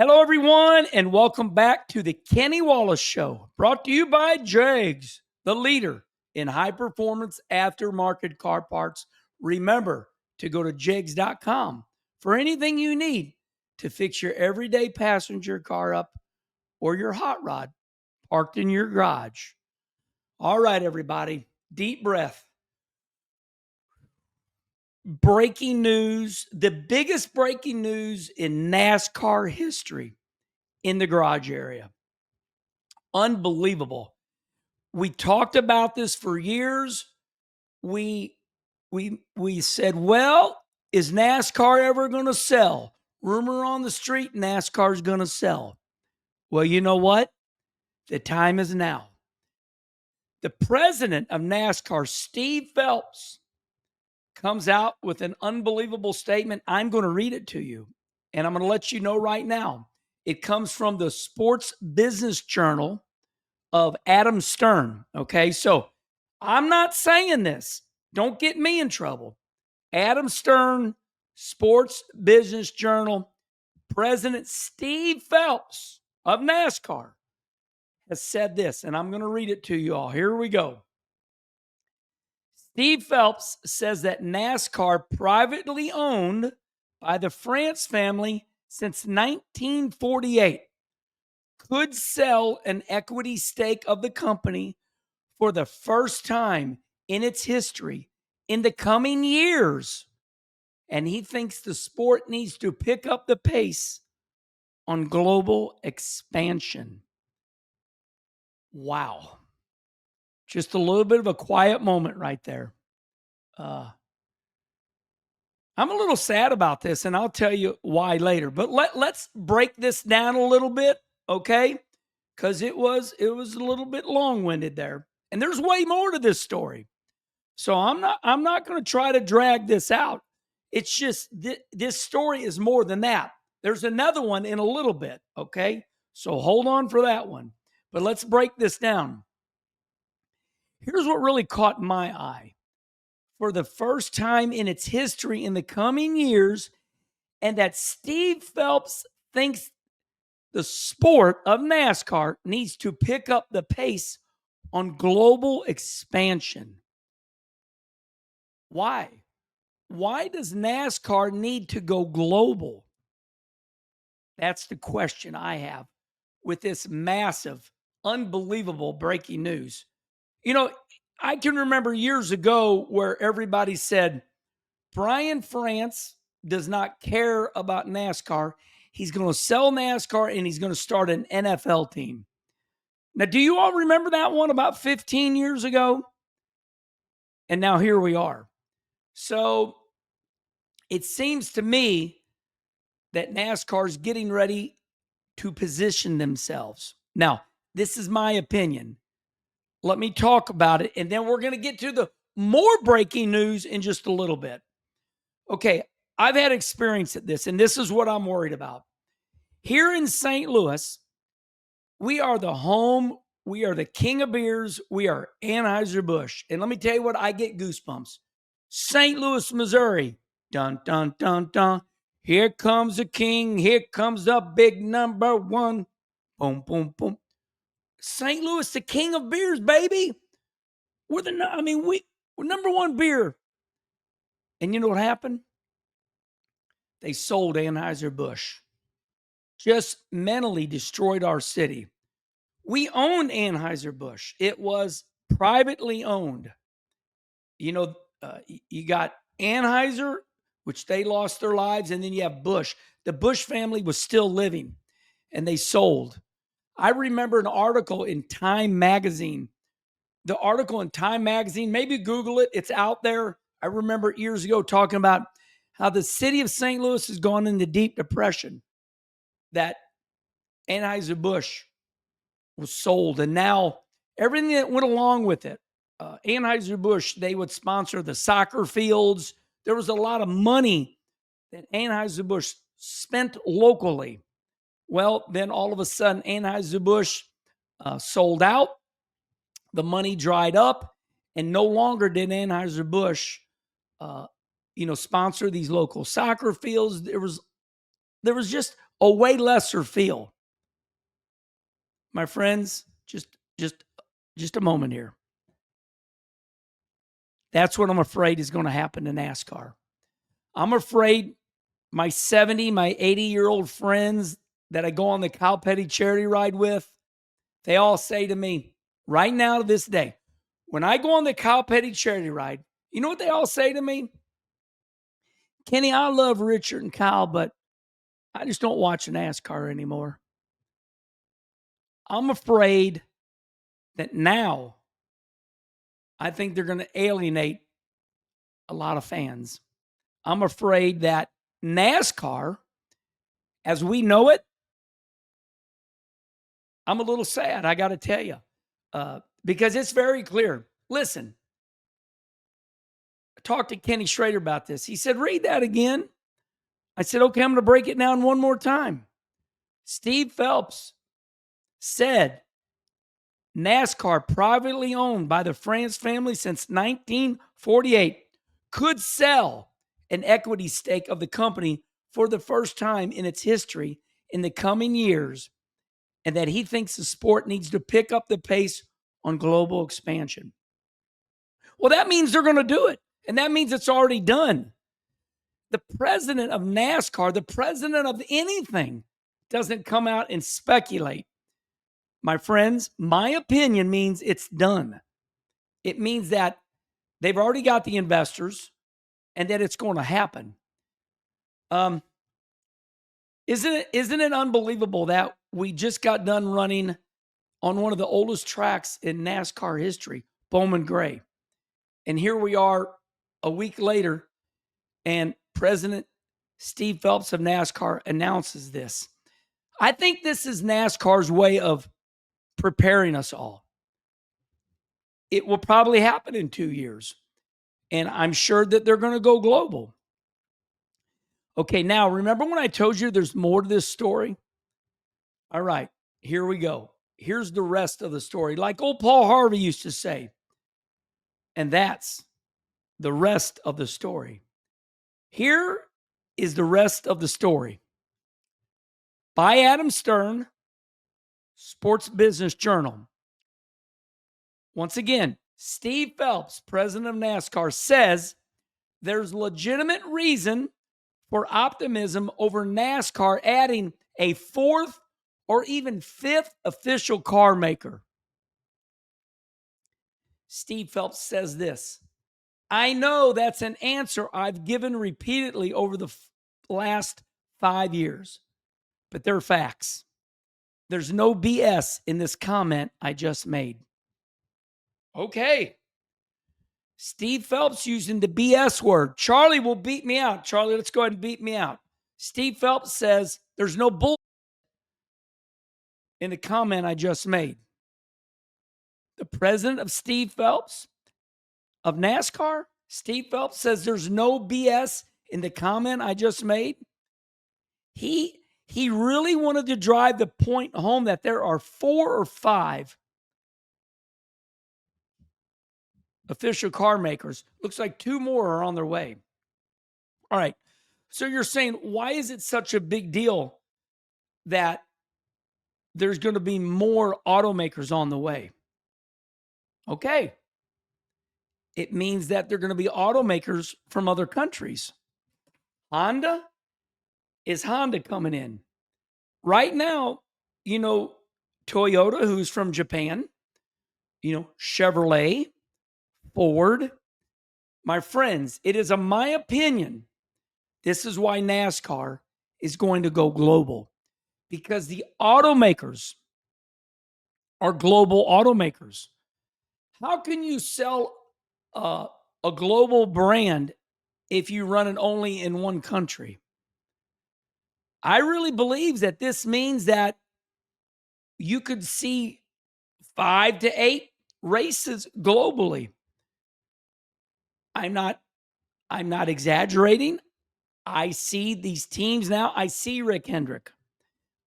Hello, everyone, and welcome back to the Kenny Wallace Show, brought to you by JEGS, the leader in high-performance aftermarket car parts. Remember to go to jegs.com for anything you need to fix your everyday passenger car up or your hot rod parked in your garage. All right, everybody, deep breath. Breaking news, the biggest breaking news in NASCAR history in the garage area. Unbelievable. We talked about this for years. We said, well, is NASCAR ever going to sell? Rumor on the street, NASCAR is going to sell. Well, you know what? The time is now. The president of NASCAR, Steve Phelps, comes out with an unbelievable statement. I'm going to read it to you, and I'm going to let you know right now. It comes from the Sports Business Journal of Adam Stern. Okay, so I'm not saying this. Don't get me in trouble. Adam Stern, Sports Business Journal, President Steve Phelps of NASCAR has said this, and I'm going to read it to you all. Here we go. Steve Phelps says that NASCAR, privately owned by the France family since 1948, could sell an equity stake of the company for the first time in its history in the coming years. And he thinks the sport needs to pick up the pace on global expansion. Wow. Just a little bit of a quiet moment right there. I'm a little sad about this, and I'll tell you why later. But let's break this down a little bit, okay? Because it was a little bit long-winded there. And there's way more to this story. So I'm not going to try to drag this out. It's just this story is more than that. There's another one in a little bit, okay? So hold on for that one. But let's break this down. Here's what really caught my eye. For the first time in its history in the coming years, and that Steve Phelps thinks the sport of NASCAR needs to pick up the pace on global expansion. Why? Why does NASCAR need to go global? That's the question I have with this massive, unbelievable breaking news. You know, I can remember years ago where everybody said, Brian France does not care about NASCAR. He's going to sell NASCAR and he's going to start an NFL team. Now, do you all remember that one about 15 years ago? And now here we are. So it seems to me that NASCAR is getting ready to position themselves. Now, this is my opinion. Let me talk about it, and then we're going to get to the more breaking news in just a little bit. Okay, I've had experience at this, and this is what I'm worried about. Here in St. Louis, we are the king of beers. We are Anheuser-Busch. And let me tell you what, I get goosebumps. St. Louis, Missouri. Dun, dun, dun, dun. Here comes the king. Here comes the big number one. Boom, boom, boom. St. Louis, the king of beers, baby. We're number one beer. And you know what happened? They sold Anheuser-Busch. Just mentally destroyed our city. We owned Anheuser-Busch. It was privately owned. You know, you got Anheuser, which they lost their lives, and then you have Busch. The Busch family was still living, and they sold. I remember an article in Time Magazine. The article in Time Magazine, maybe Google it. It's out there. I remember years ago talking about how the city of St. Louis has gone into deep depression, that Anheuser-Busch was sold. And now everything that went along with it, Anheuser-Busch, they would sponsor the soccer fields. There was a lot of money that Anheuser-Busch spent locally. Well, then all of a sudden, Anheuser-Busch sold out. The money dried up, and no longer did Anheuser-Busch, sponsor these local soccer fields. There was just a way lesser feel. My friends, just a moment here. That's what I'm afraid is going to happen to NASCAR. I'm afraid my 70, my 80-year-old friends that I go on the Kyle Petty charity ride with, they all say to me right now to this day, when I go on the Kyle Petty charity ride, you know what they all say to me? Kenny, I love Richard and Kyle, but I just don't watch NASCAR anymore. I'm afraid that now I think they're going to alienate a lot of fans. I'm afraid that NASCAR, as we know it, I'm a little sad, I got to tell you, because it's very clear. Listen, I talked to Kenny Schrader about this. He said, read that again. I said, okay, I'm going to break it down one more time. Steve Phelps said NASCAR, privately owned by the France family since 1948, could sell an equity stake of the company for the first time in its history in the coming years, and that he thinks the sport needs to pick up the pace on global expansion. Well, that means they're going to do it, and that means it's already done. The president of NASCAR, the president of anything, doesn't come out and speculate. My friends, my opinion means it's done. It means that they've already got the investors and that it's going to happen. Isn't it unbelievable that we just got done running on one of the oldest tracks in NASCAR history, Bowman Gray? And here we are a week later, and President Steve Phelps of NASCAR announces this. I think this is NASCAR's way of preparing us all. It will probably happen in 2 years, and I'm sure that they're going to go global. Okay, now remember when I told you there's more to this story? All right, here we go. Here's the rest of the story. Like old Paul Harvey used to say, and that's the rest of the story. Here is the rest of the story. By Adam Stern, Sports Business Journal. Once again, Steve Phelps, president of NASCAR, says there's legitimate reason for optimism over NASCAR adding a fourth or even fifth official car maker. Steve Phelps says this. I know that's an answer I've given repeatedly over the last 5 years, but they're facts. There's no BS in this comment I just made. Okay. Steve Phelps using the BS word. Charlie will beat me out. Charlie, let's go ahead and beat me out. Steve Phelps says there's no bull in the comment I just made. The president of Steve Phelps of NASCAR, Steve Phelps, says there's no BS in the comment I just made. He really wanted to drive the point home that there are 4 or 5 official car makers. Looks like 2 more are on their way. All right. So you're saying, why is it such a big deal that there's going to be more automakers on the way? Okay. It means that they're going to be automakers from other countries. Honda? Is Honda coming in? Right now, Toyota, who's from Japan, Chevrolet, Ford. My friends, it is my opinion, this is why NASCAR is going to go global, because the automakers are global automakers. How can you sell a global brand if you run it only in one country? I really believe that this means that you could see 5 to 8 races globally. I'm not exaggerating. I see these teams now. I see Rick Hendrick.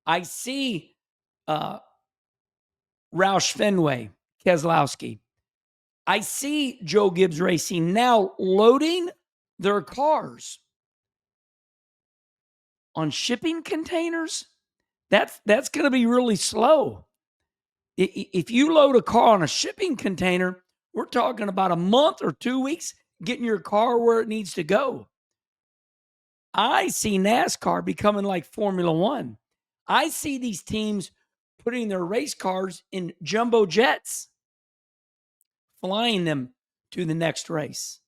I see Roush Fenway, Keselowski. I see Joe Gibbs Racing now loading their cars on shipping containers, that's going to be really slow. If you load a car on a shipping container, we're talking about a month or 2 weeks getting your car where it needs to go. I see NASCAR becoming like Formula One. I see these teams putting their race cars in jumbo jets, flying them to the next race.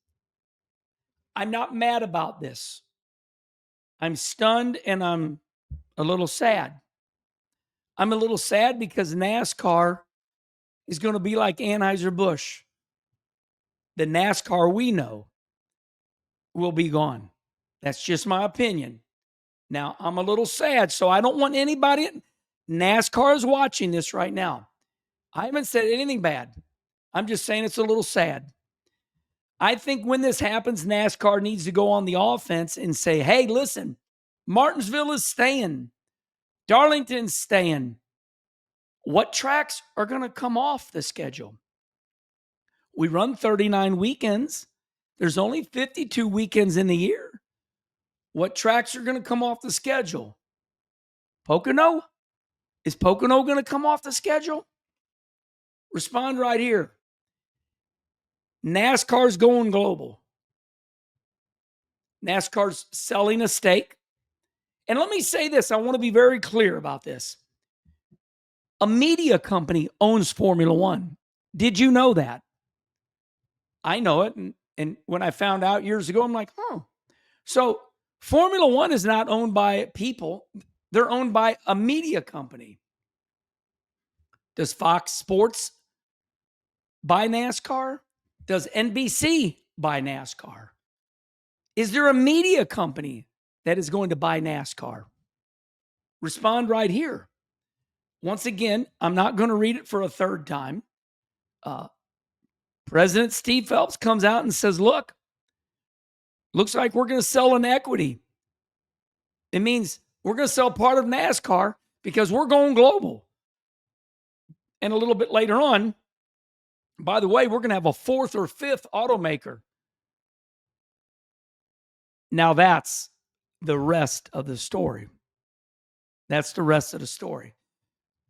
I'm not mad about this. I'm stunned and I'm a little sad. I'm a little sad because NASCAR is going to be like Anheuser-Busch. The NASCAR we know will be gone. That's just my opinion. Now, I'm a little sad, so I don't want anybody. NASCAR is watching this right now. I haven't said anything bad. I'm just saying it's a little sad. I think when this happens, NASCAR needs to go on the offense and say, hey, listen, Martinsville is staying. Darlington's staying. What tracks are going to come off the schedule? We run 39 weekends. There's only 52 weekends in the year. What tracks are going to come off the schedule? Pocono? Is Pocono going to come off the schedule? Respond right here. NASCAR's going global. NASCAR's selling a stake. And let me say this. I want to be very clear about this. A media company owns Formula One. Did you know that? I know it. And when I found out years ago, I'm like, So Formula One is not owned by people. They're owned by a media company. Does Fox Sports buy NASCAR? Does NBC buy NASCAR? Is there a media company that is going to buy NASCAR? Respond right here. Once again, I'm not going to read it for a third time. President Steve Phelps comes out and says, look, looks like we're going to sell an equity. It means we're going to sell part of NASCAR because we're going global. And a little bit later on, by the way, we're going to have a fourth or fifth automaker. Now that's the rest of the story. That's the rest of the story.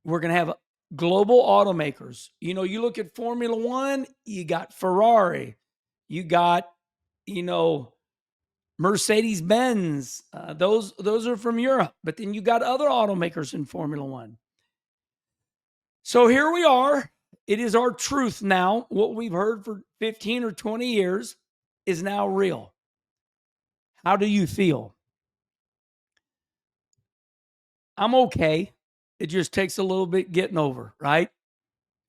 We're going to have global automakers. You know, you look at Formula One, you got Ferrari, you got, Mercedes-Benz. Those are from Europe. But then you got other automakers in Formula One. So here we are. It is our truth now. What we've heard for 15 or 20 years is now real. How do you feel? I'm okay. It just takes a little bit getting over, right?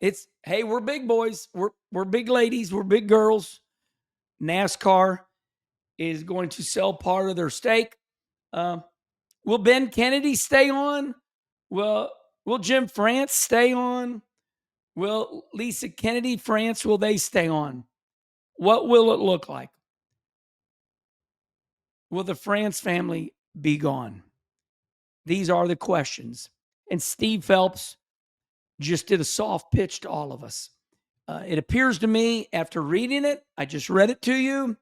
It's, hey, we're big boys. We're big ladies. We're big girls. NASCAR is going to sell part of their stake. Will Ben Kennedy stay on? Will Jim France stay on? Will Lisa Kennedy France, will they stay on? What will it look like? Will the France family be gone? These are the questions. And Steve Phelps just did a soft pitch to all of us. It appears to me, after reading it, I just read it to you.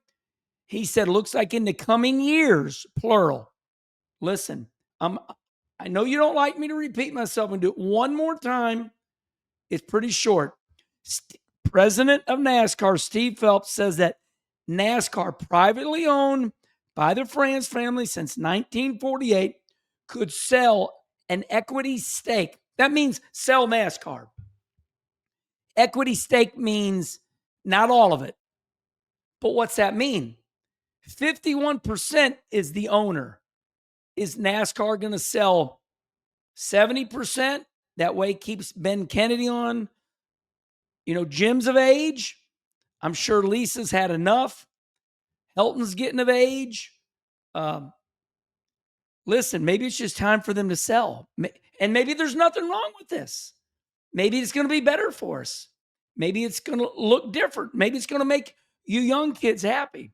He said, looks like in the coming years, plural. Listen, I know you don't like me to repeat myself and do it one more time. It's pretty short. President of NASCAR, Steve Phelps, says that NASCAR, privately owned by the France family since 1948, could sell an equity stake. That means sell NASCAR. Equity stake means not all of it. But what's that mean? 51% is the owner. Is NASCAR going to sell 70%? That way it keeps Ben Kennedy on. Jim's of age. I'm sure Lisa's had enough. Helton's getting of age. Listen, maybe it's just time for them to sell. And maybe there's nothing wrong with this. Maybe it's going to be better for us. Maybe it's going to look different. Maybe it's going to make you young kids happy.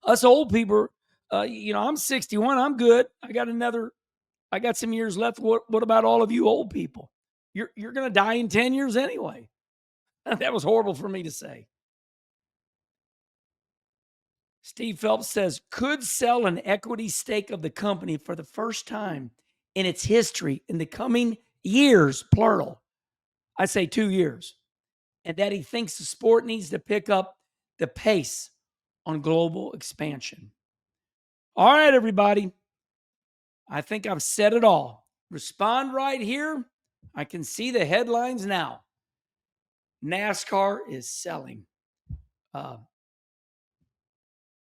Us old people, I'm 61. I'm good. I got some years left. What about all of you old people? You're going to die in 10 years anyway. That was horrible for me to say. Steve Phelps says, could sell an equity stake of the company for the first time in its history in the coming years, plural. I say 2 years. And that he thinks the sport needs to pick up the pace on global expansion. All right, everybody. I think I've said it all. Respond right here. I can see the headlines now. NASCAR is selling.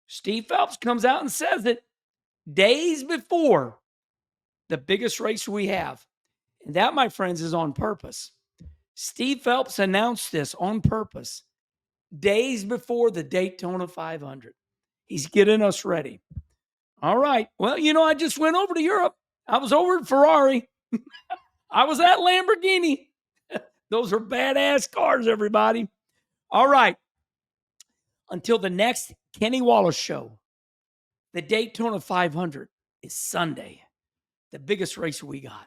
Steve Phelps comes out and says it days before the biggest race we have. And that, my friends, is on purpose. Steve Phelps announced this on purpose days before the Daytona 500. He's getting us ready. All right. Well, I just went over to Europe. I was over at Ferrari. I was at Lamborghini. Those are badass cars, everybody. All right. Until the next Kenny Wallace show, the Daytona 500 is Sunday, the biggest race we got.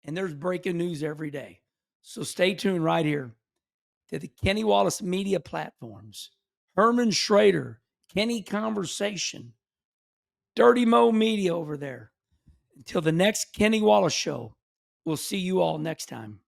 And there's breaking news every day. So stay tuned right here to the Kenny Wallace media platforms. Herman Schrader, Kenny Conversation, Dirty Mo Media over there. Until the next Kenny Wallace show, we'll see you all next time.